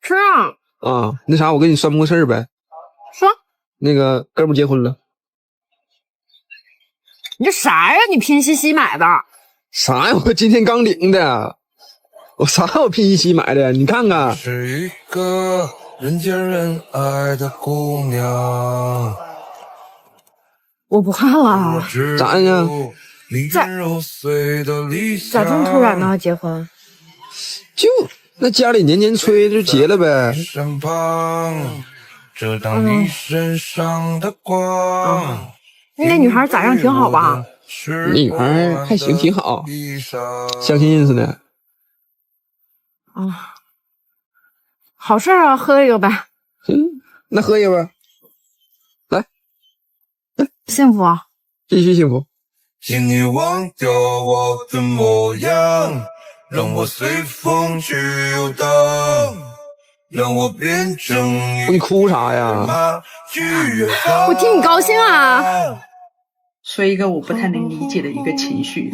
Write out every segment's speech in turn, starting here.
是啊。啊，那啥，我给你算个事儿呗。说。那个哥们结婚了。你这啥呀？你拼夕夕买的？啥呀？我今天刚领的。我啥？我拼夕夕买的？你看看。是一个人见人爱的姑娘。我不看了。咋呀？咋这么突然呢？结婚？就那家里年年催就结了呗。那女孩咋样？挺好吧？那女孩还行，挺好，相亲认识的。啊，好事啊，喝一个呗。那喝一个吧。来，幸福啊！必须幸福。请你忘掉我的模样，让我随风去游荡，让我变成你哭啥呀？我替你高兴啊！说一个我不太能理解的一个情绪。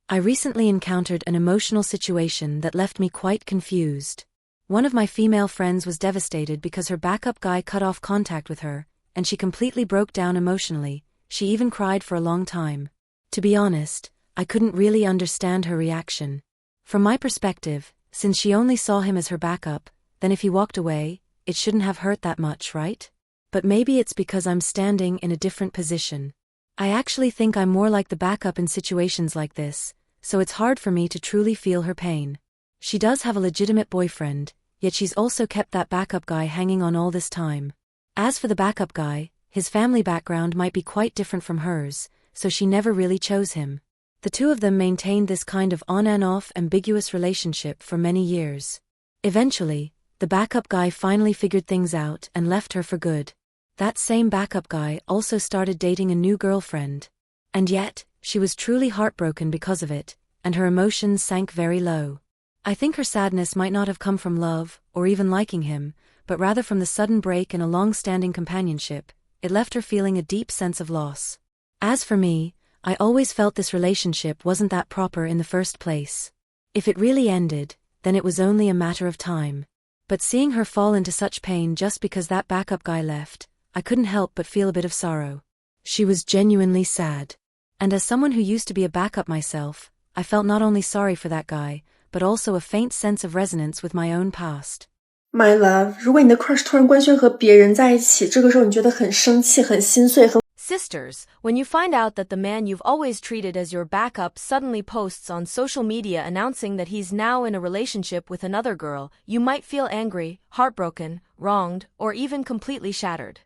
I recently encountered an emotional situation that left me quite confused. One of my female friends was devastated because her backup guy cut off contact with her, and she completely broke down emotionally. She even cried for a long time. To be honest, I couldn't really understand her reaction. From my perspective, since she only saw him as her backup, then if he walked away, it shouldn't have hurt that much, right? But maybe it's because I'm standing in a different position. I actually think I'm more like the backup in situations like this, so it's hard for me to truly feel her pain. She does have a legitimate boyfriend, yet she's also kept that backup guy hanging on all this time. As for the backup guy, his family background might be quite different from hers, so she never really chose him. The two of them maintained this kind of on and off ambiguous relationship for many years. Eventually, the backup guy finally figured things out and left her for good. That same backup guy also started dating a new girlfriend. And yet, she was truly heartbroken because of it, and her emotions sank very low. I think her sadness might not have come from love, or even liking him, but rather from the sudden break in a long-standing companionship. It left her feeling a deep sense of loss. As for me, I always felt this relationship wasn't that proper in the first place. If it really ended, then it was only a matter of time. But seeing her fall into such pain just because that backup guy left, I couldn't help but feel a bit of sorrow. She was genuinely sad. And as someone who used to be a backup myself, I felt not only sorry for that guy, but also a faint sense of resonance with my own past. My love, 如果你的 crush 突然官宣和别人在一起，这个时候你觉得很生气、很心碎、很 Sisters, when you find out that the man you've always treated as your backup suddenly posts on social media announcing that he's now in a relationship with another girl, you might feel angry, heartbroken, wronged, or even completely shattered.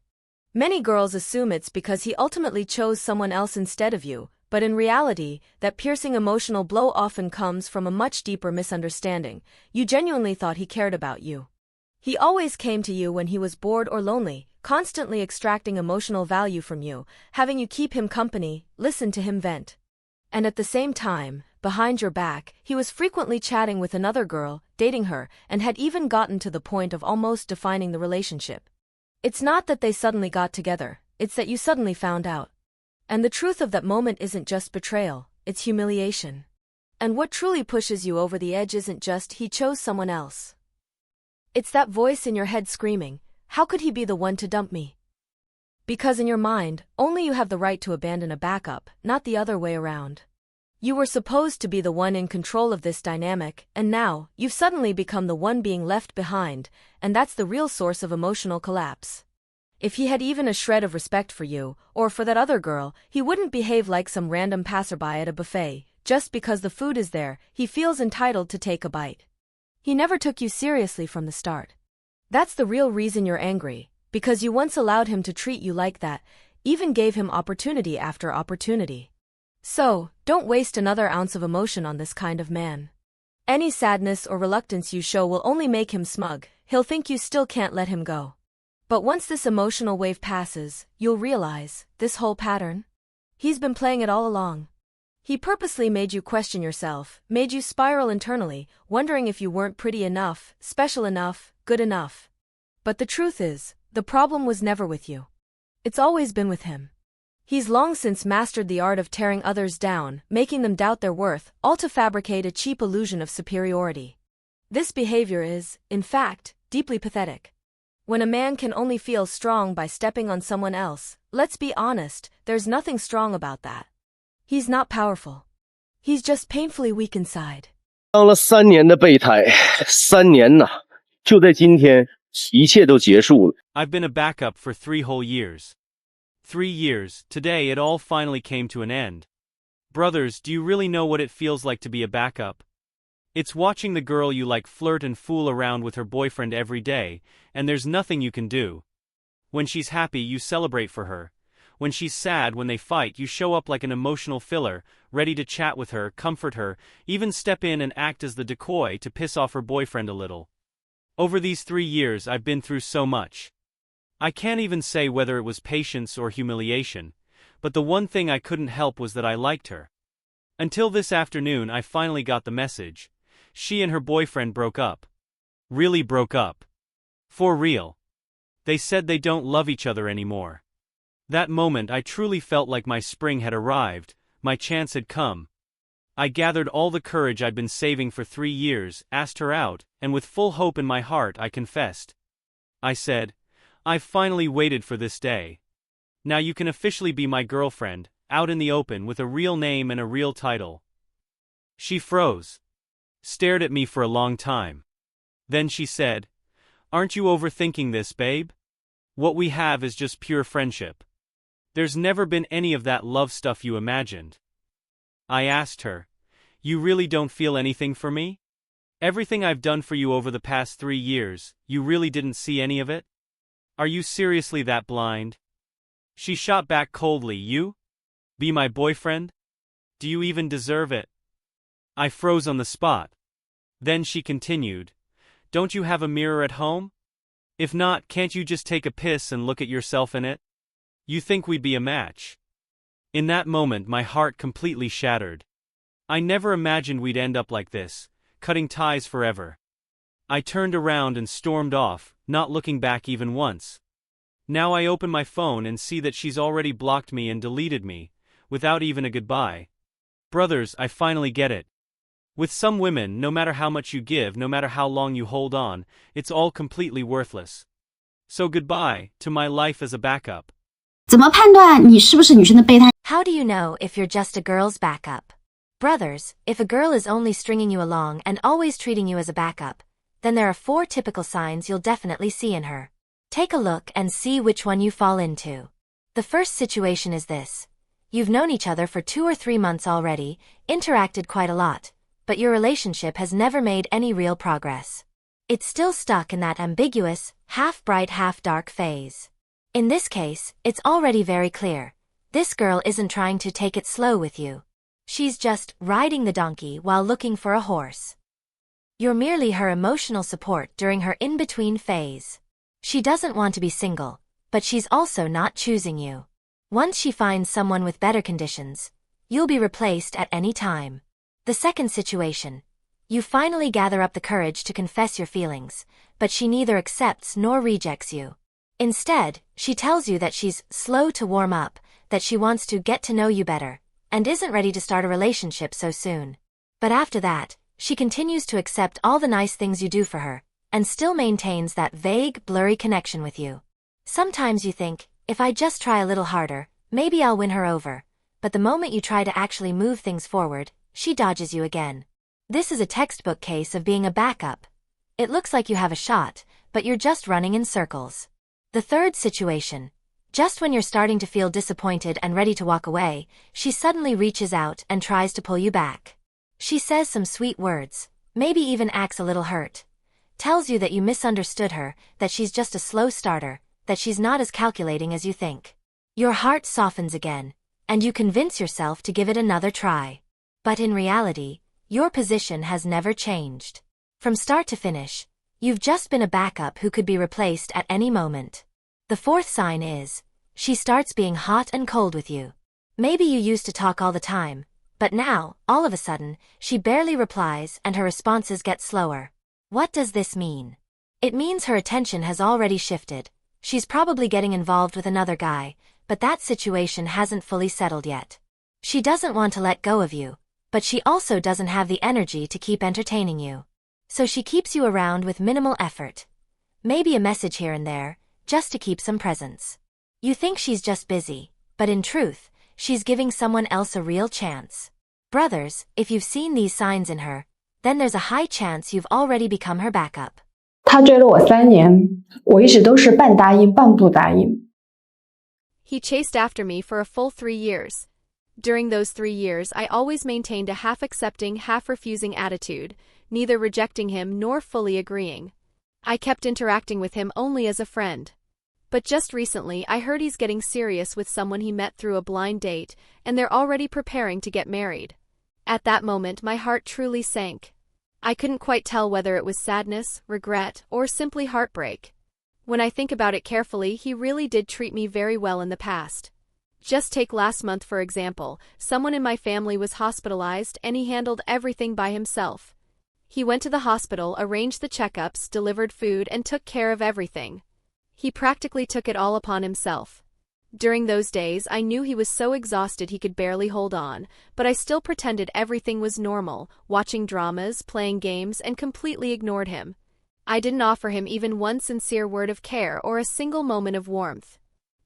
Many girls assume it's because he ultimately chose someone else instead of you, but in reality, that piercing emotional blow often comes from a much deeper misunderstanding. You genuinely thought he cared about you. He always came to you when he was bored or lonely, constantly extracting emotional value from you, having you keep him company, listen to him vent. And at the same time, behind your back, he was frequently chatting with another girl, dating her, and had even gotten to the point of almost defining the relationship. It's not that they suddenly got together, it's that you suddenly found out. And the truth of that moment isn't just betrayal, it's humiliation. And what truly pushes you over the edge isn't just he chose someone else. It's that voice in your head screaming, how could he be the one to dump me? Because in your mind, only you have the right to abandon a backup, not the other way around. You were supposed to be the one in control of this dynamic, and now, you've suddenly become the one being left behind, and that's the real source of emotional collapse. If he had even a shred of respect for you, or for that other girl, he wouldn't behave like some random passerby at a buffet. Just because the food is there, he feels entitled to take a bite. He never took you seriously from the start. That's the real reason you're angry, because you once allowed him to treat you like that, even gave him opportunity after opportunity. So, don't waste another ounce of emotion on this kind of man. Any sadness or reluctance you show will only make him smug, he'll think you still can't let him go. But once this emotional wave passes, you'll realize, this whole pattern? He's been playing it all along. He purposely made you question yourself, made you spiral internally, wondering if you weren't pretty enough, special enough, good enough. But the truth is, the problem was never with you. It's always been with him. He's long since mastered the art of tearing others down, making them doubt their worth, all to fabricate a cheap illusion of superiority. This behavior is, in fact, deeply pathetic. When a man can only feel strong by stepping on someone else, let's be honest, there's nothing strong about that. He's not powerful. He's just painfully weak inside. 当了3年的备胎，3年呐，就在今天，一切都结束了。I've been a backup for 3 whole years. 3 years, today it all finally came to an end. Brothers, do you really know what it feels like to be a backup? It's watching the girl you like flirt and fool around with her boyfriend every day, and there's nothing you can do. When she's happy, you celebrate for her. When she's sad, when they fight, you show up like an emotional filler, ready to chat with her, comfort her, even step in and act as the decoy to piss off her boyfriend a little. Over these 3 years, I've been through so much. I can't even say whether it was patience or humiliation, but the one thing I couldn't help was that I liked her. Until this afternoon, I finally got the message. She and her boyfriend broke up. Really broke up. For real. They said they don't love each other anymore. That moment I truly felt like my spring had arrived, my chance had come. I gathered all the courage I'd been saving for 3 years, asked her out, and with full hope in my heart I confessed. I said, I've finally waited for this day. Now you can officially be my girlfriend, out in the open with a real name and a real title. She froze. Stared at me for a long time. Then she said, Aren't you overthinking this, babe? What we have is just pure friendship. There's never been any of that love stuff you imagined. I asked her, You really don't feel anything for me? Everything I've done for you over the past 3 years, you really didn't see any of it? Are you seriously that blind? She shot back coldly, You? Be my boyfriend? Do you even deserve it? I froze on the spot. Then she continued, Don't you have a mirror at home? If not, can't you just take a piss and look at yourself in it? You think we'd be a match. In that moment my heart completely shattered. I never imagined we'd end up like this, cutting ties forever. I turned around and stormed off, not looking back even once. Now I open my phone and see that she's already blocked me and deleted me, without even a goodbye. Brothers, I finally get it. With some women, no matter how much you give, no matter how long you hold on, it's all completely worthless. So goodbye to my life as a backup. 怎么判断你是不是女生的备胎？ How do you know if you're just a girl's backup? Brothers, if a girl is only stringing you along and always treating you as a backup, then there are 4 typical signs you'll definitely see in her. Take a look and see which one you fall into. The first situation is this. You've known each other for 2 or 3 months already, interacted quite a lot, but your relationship has never made any real progress. It's still stuck in that ambiguous, half-bright, half-dark phase. In this case, it's already very clear. This girl isn't trying to take it slow with you. She's just riding the donkey while looking for a horse. You're merely her emotional support during her in-between phase. She doesn't want to be single, but she's also not choosing you. Once she finds someone with better conditions, you'll be replaced at any time. The second situation. You finally gather up the courage to confess your feelings, but she neither accepts nor rejects you. Instead, she tells you that she's slow to warm up, that she wants to get to know you better, and isn't ready to start a relationship so soon. But after that, she continues to accept all the nice things you do for her, and still maintains that vague, blurry connection with you. Sometimes you think, if I just try a little harder, maybe I'll win her over, but the moment you try to actually move things forward, she dodges you again. This is a textbook case of being a backup. It looks like you have a shot, but you're just running in circles. The third situation. Just when you're starting to feel disappointed and ready to walk away, she suddenly reaches out and tries to pull you back. She says some sweet words, maybe even acts a little hurt. Tells you that you misunderstood her, that she's just a slow starter, that she's not as calculating as you think. Your heart softens again, and you convince yourself to give it another try. But in reality, your position has never changed. From start to finish, you've just been a backup who could be replaced at any moment. The fourth sign is, she starts being hot and cold with you. Maybe you used to talk all the time, but now, all of a sudden, she barely replies and her responses get slower. What does this mean? It means her attention has already shifted. She's probably getting involved with another guy, but that situation hasn't fully settled yet. She doesn't want to let go of you, but she also doesn't have the energy to keep entertaining you. So she keeps you around with minimal effort. Maybe a message here and there, just to keep some presence. You think she's just busy, but in truth, she's giving someone else a real chance. Brothers, if you've seen these signs in her, then there's a high chance you've already become her backup. 他追了我3年，我一直都是半答应半不答应。 He chased after me for a full 3 years. During those 3 years, I always maintained a half-accepting, half-refusing attitude, neither rejecting him nor fully agreeing. I kept interacting with him only as a friend. But just recently, I heard he's getting serious with someone he met through a blind date, and they're already preparing to get married. At that moment, my heart truly sank. I couldn't quite tell whether it was sadness, regret, or simply heartbreak. When I think about it carefully, he really did treat me very well in the past. Just take last month for example, someone in my family was hospitalized and he handled everything by himself. He went to the hospital, arranged the checkups, delivered food, and took care of everything. He practically took it all upon himself. During those days, I knew he was so exhausted he could barely hold on, but I still pretended everything was normal, watching dramas, playing games, and completely ignored him. I didn't offer him even one sincere word of care or a single moment of warmth.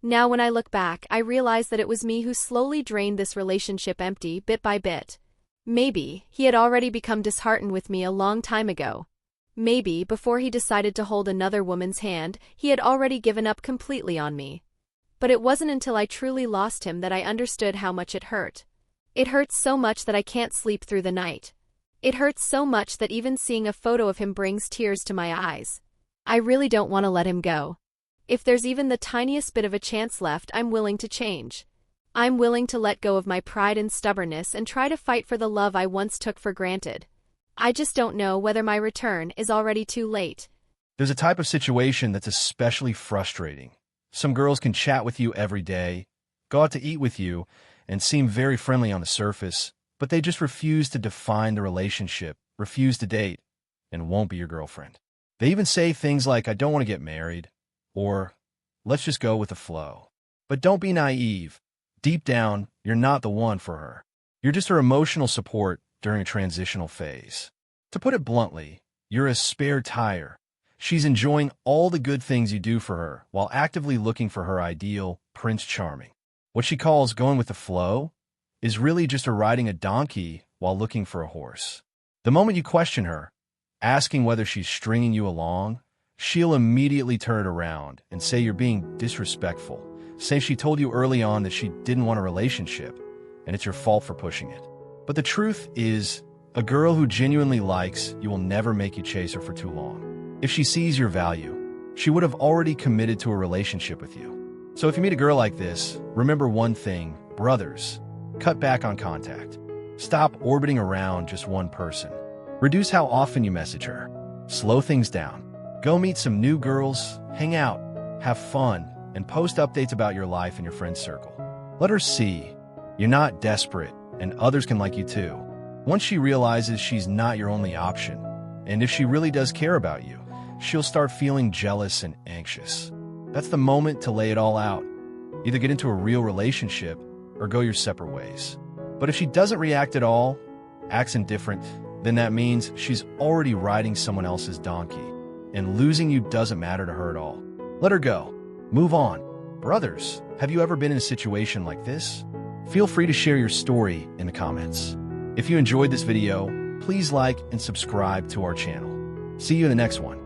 Now when I look back, I realize that it was me who slowly drained this relationship empty, bit by bit. Maybe he had already become disheartened with me a long time ago. Maybe, before he decided to hold another woman's hand, he had already given up completely on me. But it wasn't until I truly lost him that I understood how much it hurt. It hurts so much that I can't sleep through the night. It hurts so much that even seeing a photo of him brings tears to my eyes. I really don't want to let him go. If there's even the tiniest bit of a chance left, I'm willing to change. I'm willing to let go of my pride and stubbornness and try to fight for the love I once took for granted. I just don't know whether my return is already too late. There's a type of situation that's especially frustrating. Some girls can chat with you every day, go out to eat with you, and seem very friendly on the surface, but they just refuse to define the relationship, refuse to date, and won't be your girlfriend. They even say things like, I don't want to get married, or let's just go with the flow. But don't be naive. Deep down, you're not the one for her. You're just her emotional support during a transitional phase. To put it bluntly, you're a spare tire. She's enjoying all the good things you do for her while actively looking for her ideal Prince Charming. What she calls going with the flow is really just her riding a donkey while looking for a horse. The moment you question her, asking whether she's stringing you along, she'll immediately turn it around and say you're being disrespectful. Say she told you early on that she didn't want a relationship, and it's your fault for pushing it. But the truth is, a girl who genuinely likes you will never make you chase her for too long. If she sees your value, she would have already committed to a relationship with you. So if you meet a girl like this, remember one thing, brothers, cut back on contact. Stop orbiting around just one person. Reduce how often you message her. Slow things down. Go meet some new girls, hang out, have fun, and post updates about your life in your friend's circle. Let her see you're not desperate and others can like you too. Once she realizes she's not your only option, and if she really does care about you, she'll start feeling jealous and anxious. That's the moment to lay it all out. Either get into a real relationship or go your separate ways. But if she doesn't react at all, acts indifferent, then that means she's already riding someone else's donkey, and losing you doesn't matter to her at all. Let her go. Move on. Brothers, have you ever been in a situation like this? Feel free to share your story in the comments. If you enjoyed this video, please like and subscribe to our channel. See you in the next one.